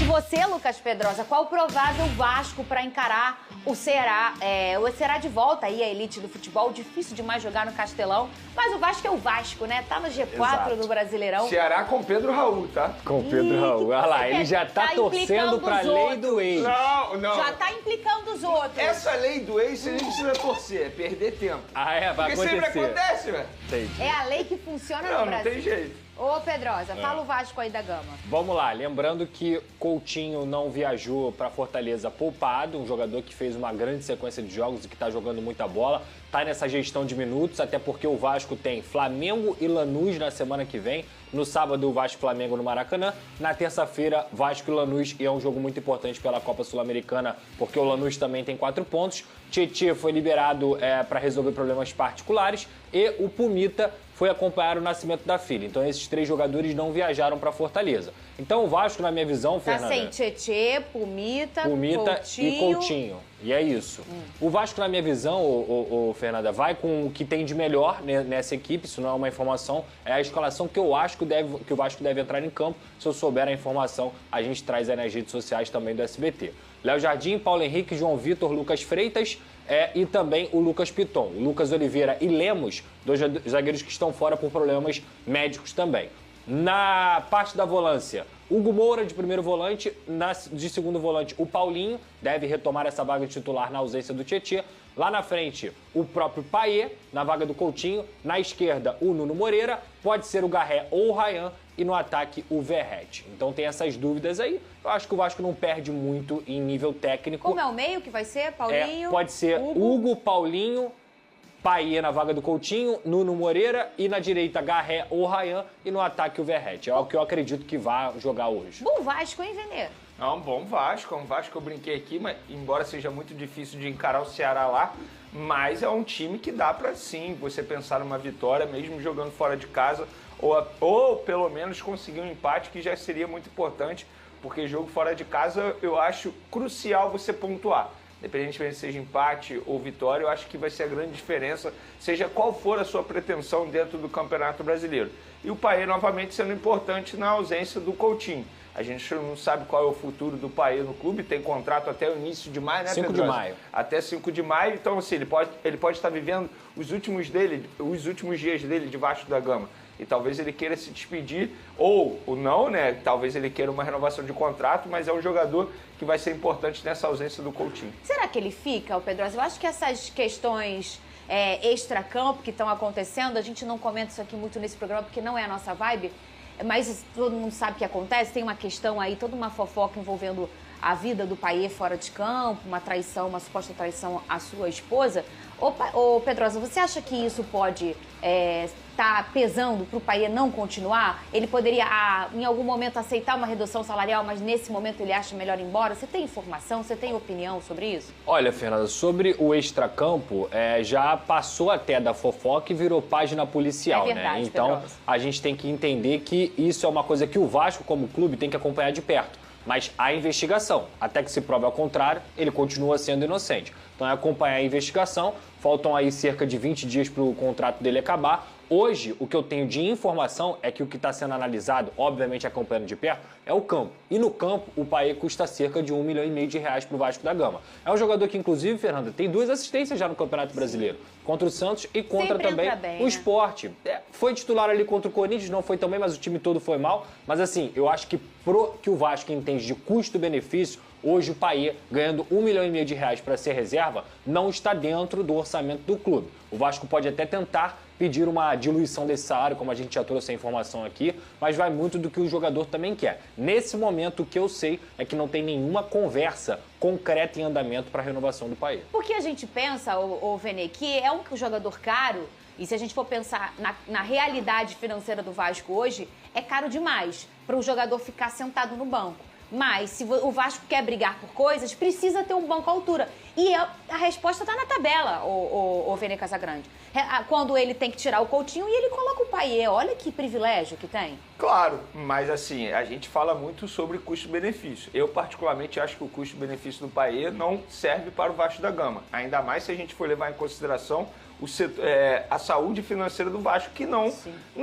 de você, Lucas Pedrosa. Qual o provável Vasco para encarar o Ceará? O Ceará de volta aí, a elite do futebol. Difícil demais jogar no Castelão. Mas o Vasco é o Vasco, né? Tá no G4 do Brasileirão. Ceará com Pedro Raul, tá? Com Pedro Raul. Olha lá, ele já tá torcendo pra lei do ex. Não. Já tá implicando os outros. Essa lei do ex, a gente precisa torcer, é perder tempo. Vai Porque acontecer. sempre acontece, velho. Entendi. É a lei que funciona no Não Brasil. tem jeito. Ô, Pedrosa, fala o Vasco aí da Gama. Vamos lá, lembrando que Coutinho não viajou para Fortaleza poupado, um jogador que fez uma grande sequência de jogos e que está jogando muita bola, tá nessa gestão de minutos, até porque o Vasco tem Flamengo e Lanús na semana que vem. No sábado, o Vasco e Flamengo no Maracanã. Na terça-feira, Vasco e Lanús, e é um jogo muito importante pela Copa Sul-Americana, porque o Lanús também tem 4 pontos. Tietê foi liberado para resolver problemas particulares e o Pumita foi acompanhar o nascimento da filha. Então, esses 3 jogadores não viajaram para Fortaleza. Então, o Vasco, na minha visão, Fernanda... Tá sem Tietê, Pumita Coutinho. e Coutinho. E é isso. O Vasco, na minha visão, Fernanda, vai com o que tem de melhor nessa equipe. Isso não é uma informação, é a escalação que eu acho que o Vasco deve entrar em campo. Se eu souber a informação, a gente traz aí nas redes sociais também do SBT. Léo Jardim, Paulo Henrique, João Vitor, Lucas Freitas e também o Lucas Piton. O Lucas Oliveira e Lemos, 2 zagueiros que estão fora por problemas médicos também. Na parte da volância, Hugo Moura de primeiro volante, de segundo volante o Paulinho, deve retomar essa vaga de titular na ausência do Tietê. Lá na frente, o próprio Payet, na vaga do Coutinho. Na esquerda, o Nuno Moreira, pode ser o Garré ou o Ryan. E no ataque, o Verratti. Então tem essas dúvidas aí. Eu acho que o Vasco não perde muito em nível técnico. Como é o meio que vai ser? Paulinho? Pode ser Hugo, Paulinho, Payet na vaga do Coutinho, Nuno Moreira e na direita Garré ou Ryan e no ataque o Verratti. É o que eu acredito que vai jogar hoje. Bom Vasco, hein, Venê? É um bom Vasco, que eu brinquei aqui, mas embora seja muito difícil de encarar o Ceará lá, mas é um time que dá pra sim você pensar numa vitória, mesmo jogando fora de casa, ou pelo menos conseguir um empate, que já seria muito importante, porque jogo fora de casa eu acho crucial você pontuar. Independentemente seja empate ou vitória, eu acho que vai ser a grande diferença, seja qual for a sua pretensão dentro do Campeonato Brasileiro. E o Payet novamente sendo importante na ausência do Coutinho. A gente não sabe qual é o futuro do Payet no clube, tem contrato até o início de maio, né, 5 de maio. Até 5 de maio, então assim, ele pode estar vivendo os últimos dias dele debaixo da Gama. E talvez ele queira se despedir, ou não, né? Talvez ele queira uma renovação de contrato, mas é um jogador que vai ser importante nessa ausência do Coutinho. Será que ele fica, Pedrosa? Eu acho que essas questões extra-campo que estão acontecendo, a gente não comenta isso aqui muito nesse programa, porque não é a nossa vibe, mas todo mundo sabe o que acontece. Tem uma questão aí, toda uma fofoca envolvendo a vida do Payet fora de campo, uma traição, uma suposta traição à sua esposa. Ô Pedrosa, você acha que isso pode tá pesando para o Payet não continuar? Ele poderia, em algum momento, aceitar uma redução salarial, mas nesse momento ele acha melhor ir embora? Você tem informação, você tem opinião sobre isso? Olha, Fernanda, sobre o extracampo, já passou até da fofoca e virou página policial, é verdade, né? Então, Pedrosa, a gente tem que entender que isso é uma coisa que o Vasco, como clube, tem que acompanhar de perto. Mas há investigação. Até que se prove ao contrário, ele continua sendo inocente. Então é acompanhar a investigação. Faltam aí cerca de 20 dias para o contrato dele acabar. Hoje, o que eu tenho de informação é que o que está sendo analisado, obviamente acompanhando de perto, é o campo. E no campo, o Payet custa cerca de R$1,5 milhão para o Vasco da Gama. É um jogador que, inclusive, Fernanda, tem 2 assistências já no Campeonato Brasileiro. Contra o Santos e contra sempre também bem, o né? Sport. Foi titular ali contra o Corinthians, não foi também, mas o time todo foi mal. Mas assim, eu acho que que o Vasco entende de custo-benefício, hoje o Payet, ganhando R$1,5 milhão para ser reserva, não está dentro do orçamento do clube. O Vasco pode até tentar pedir uma diluição desse salário, como a gente já trouxe a informação aqui, mas vai muito do que o jogador também quer. Nesse momento, o que eu sei é que não tem nenhuma conversa concreta em andamento para a renovação do Payet. Porque a gente pensa, o Venê, que é um jogador caro, e se a gente for pensar na realidade financeira do Vasco hoje, é caro demais para um jogador ficar sentado no banco. Mas se o Vasco quer brigar por coisas, precisa ter um banco à altura. E a resposta está na tabela, o Venê Casagrande. Quando ele tem que tirar o Coutinho e ele coloca o Payet. Olha que privilégio que tem. Claro, mas assim, a gente fala muito sobre custo-benefício. Eu particularmente acho que o custo-benefício do Payet não serve para o Vasco da Gama. Ainda mais se a gente for levar em consideração a saúde financeira do Vasco, que não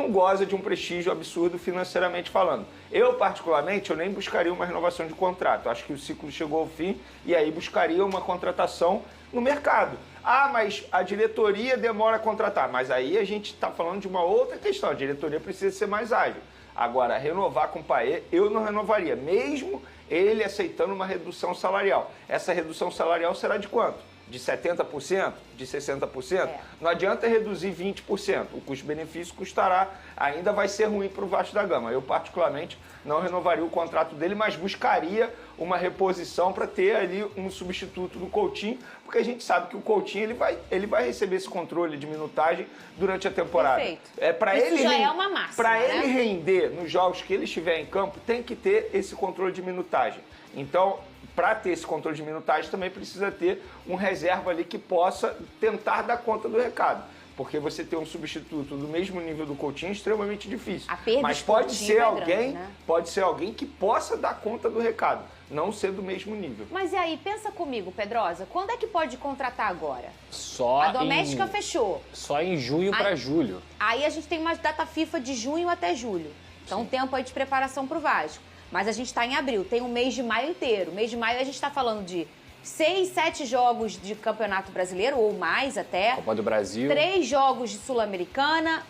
goza de um prestígio absurdo financeiramente falando. Eu, particularmente, eu nem buscaria uma renovação de contrato. Acho que o ciclo chegou ao fim e aí buscaria uma contratação no mercado. Ah, mas a diretoria demora a contratar. Mas aí a gente está falando de uma outra questão. A diretoria precisa ser mais ágil. Agora, renovar com o Payet, eu não renovaria, mesmo ele aceitando uma redução salarial. Essa redução salarial será de quanto? De 70%? De 60%? Não adianta reduzir 20%. O custo-benefício custará, ainda vai ser ruim para o Vasco da Gama. Eu, particularmente, não renovaria o contrato dele, mas buscaria uma reposição para ter ali um substituto do Coutinho, porque a gente sabe que o Coutinho ele vai receber esse controle de minutagem durante a temporada. Perfeito. Isso já é uma máxima, Para né? ele render nos jogos que ele estiver em campo, tem que ter esse controle de minutagem. Então, para ter esse controle de minutagem, também precisa ter um reserva ali que possa tentar dar conta do recado. Porque você ter um substituto do mesmo nível do Coutinho é extremamente difícil. A perda Mas de pode Coutinho ser é alguém, grande, né? pode ser alguém que possa dar conta do recado, não ser do mesmo nível. Mas e aí, pensa comigo, Pedrosa, quando é que pode contratar agora? Só A doméstica fechou. Só em junho para julho. Aí a gente tem uma data FIFA de junho até julho. Então, tempo aí de preparação para o Vasco. Mas a gente está em abril, tem um mês de maio inteiro. Mês de maio a gente está falando de 6, 7 jogos de Campeonato Brasileiro, ou mais até. Copa do Brasil. 3 jogos de Sul-Americana,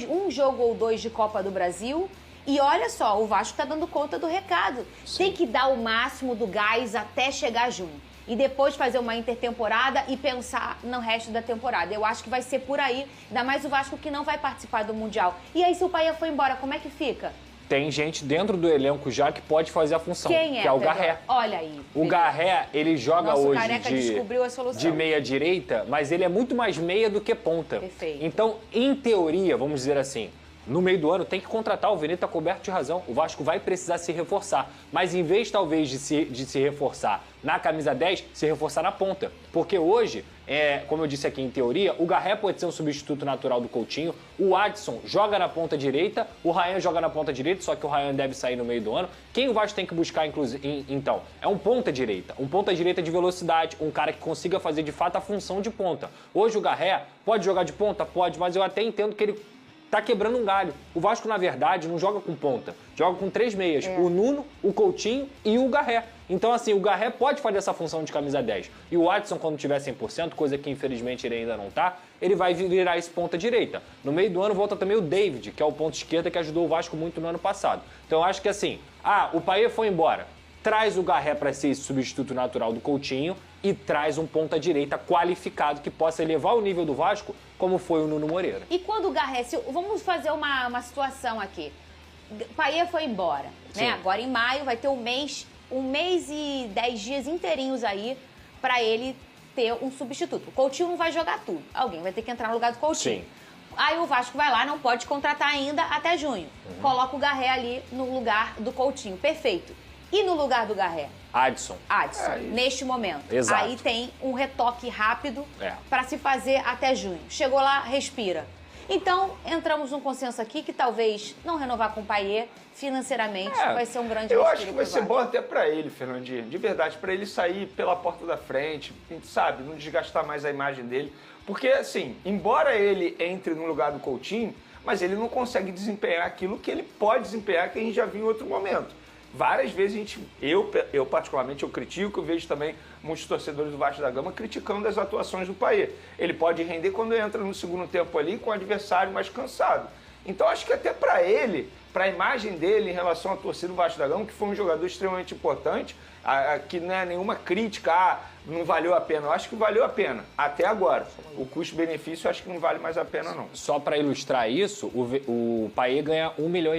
um jogo ou 2 de Copa do Brasil. E olha só, o Vasco está dando conta do recado. Tem que dar o máximo do gás até chegar junho. E depois fazer uma intertemporada e pensar no resto da temporada. Eu acho que vai ser por aí, ainda mais o Vasco que não vai participar do Mundial. E aí, se o Payet for embora, como é que fica? Tem gente dentro do elenco já que pode fazer a função. Quem é? Que é o Pedro? Garré. Olha aí. O Garré, ele joga Nosso hoje careca descobriu a solução. de meia direita, mas ele é muito mais meia do que ponta. Perfeito. Então, em teoria, vamos dizer assim, no meio do ano tem que contratar, o Vene está coberto de razão. O Vasco vai precisar se reforçar. Mas em vez, talvez, de se reforçar na camisa 10, se reforçar na ponta. Porque hoje, como eu disse aqui em teoria, o Garré pode ser um substituto natural do Coutinho, o Adson joga na ponta direita, o Ryan joga na ponta direita, só que o Ryan deve sair no meio do ano. Quem o Vasco tem que buscar, então? É um ponta direita. Um ponta direita de velocidade, um cara que consiga fazer de fato a função de ponta. Hoje o Garré pode jogar de ponta? Pode, mas eu até entendo que ele tá quebrando um galho. O Vasco, na verdade, não joga com ponta. Joga com 3 meias. O Nuno, o Coutinho e o Garré. Então, assim, o Garré pode fazer essa função de camisa 10. E o Adson, quando tiver 100%, coisa que infelizmente ele ainda não tá, ele vai virar esse ponta direita. No meio do ano volta também o David, que é o ponto esquerda que ajudou o Vasco muito no ano passado. Então, eu acho que assim, o Payet foi embora. Traz o Garré para ser esse substituto natural do Coutinho e traz um ponta-direita qualificado que possa elevar o nível do Vasco, como foi o Nuno Moreira. E quando o Garré... Vamos fazer uma situação aqui. Payet foi embora, né? Agora em maio vai ter um mês e 10 dias inteirinhos aí para ele ter um substituto. O Coutinho não vai jogar tudo. Alguém vai ter que entrar no lugar do Coutinho. Sim. Aí o Vasco vai lá, não pode contratar ainda até junho. Coloca o Garré ali no lugar do Coutinho. Perfeito. E no lugar do Garré? Adson. Neste momento. Exato. Aí tem um retoque rápido para se fazer até junho. Chegou lá, respira. Então, entramos num consenso aqui que talvez não renovar com o Payet financeiramente vai ser um grande Eu acho que vai ser bom até para ele, Fernandinho. De verdade, para ele sair pela porta da frente, sabe, não desgastar mais a imagem dele. Porque, assim, embora ele entre no lugar do Coutinho, mas ele não consegue desempenhar aquilo que ele pode desempenhar, que a gente já viu em outro momento. Várias vezes eu particularmente, eu critico, eu vejo também muitos torcedores do Vasco da Gama criticando as atuações do Payet. Ele pode render quando entra no segundo tempo ali com o adversário mais cansado. Então acho que até para ele, para a imagem dele em relação à torcida do Vasco da Gama, que foi um jogador extremamente importante, que não é nenhuma crítica, não valeu a pena. Eu acho que valeu a pena, até agora. O custo-benefício eu acho que não vale mais a pena, não. Só para ilustrar isso, o Payet ganha R$1,5 milhão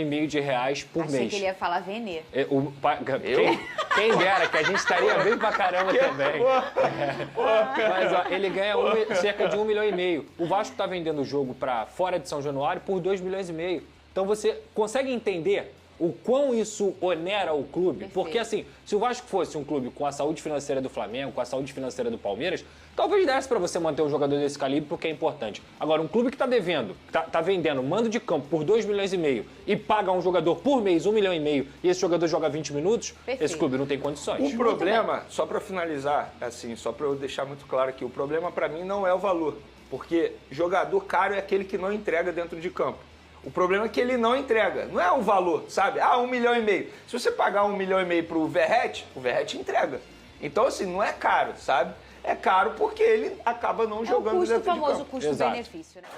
por mês. Achei que ele ia falar Vene. Quem dera, que a gente estaria bem pra caramba também. Mas ele ganha cerca de R$1,5 milhão. O Vasco tá vendendo o jogo para fora de São Januário por R$2,5 milhões. Então você consegue entender o quão isso onera o clube? Perfeito. Porque assim, se o Vasco fosse um clube com a saúde financeira do Flamengo, com a saúde financeira do Palmeiras, talvez desse para você manter um jogador desse calibre, porque é importante. Agora, um clube que tá devendo, tá vendendo mando de campo por R$2,5 milhões e paga um jogador por mês R$1,5 milhão e esse jogador joga 20 minutos, Perfeito. Esse clube não tem condições. O problema, só para finalizar, assim, só para eu deixar muito claro aqui, o problema para mim não é o valor. Porque jogador caro é aquele que não entrega dentro de campo. O problema é que ele não entrega, não é o valor, sabe? 1,5 milhão. Se você pagar 1,5 milhão pro Verratti, o Verratti entrega. Então, assim, não é caro, sabe? É caro porque ele acaba não jogando dentro de campo. É o famoso custo-benefício, né?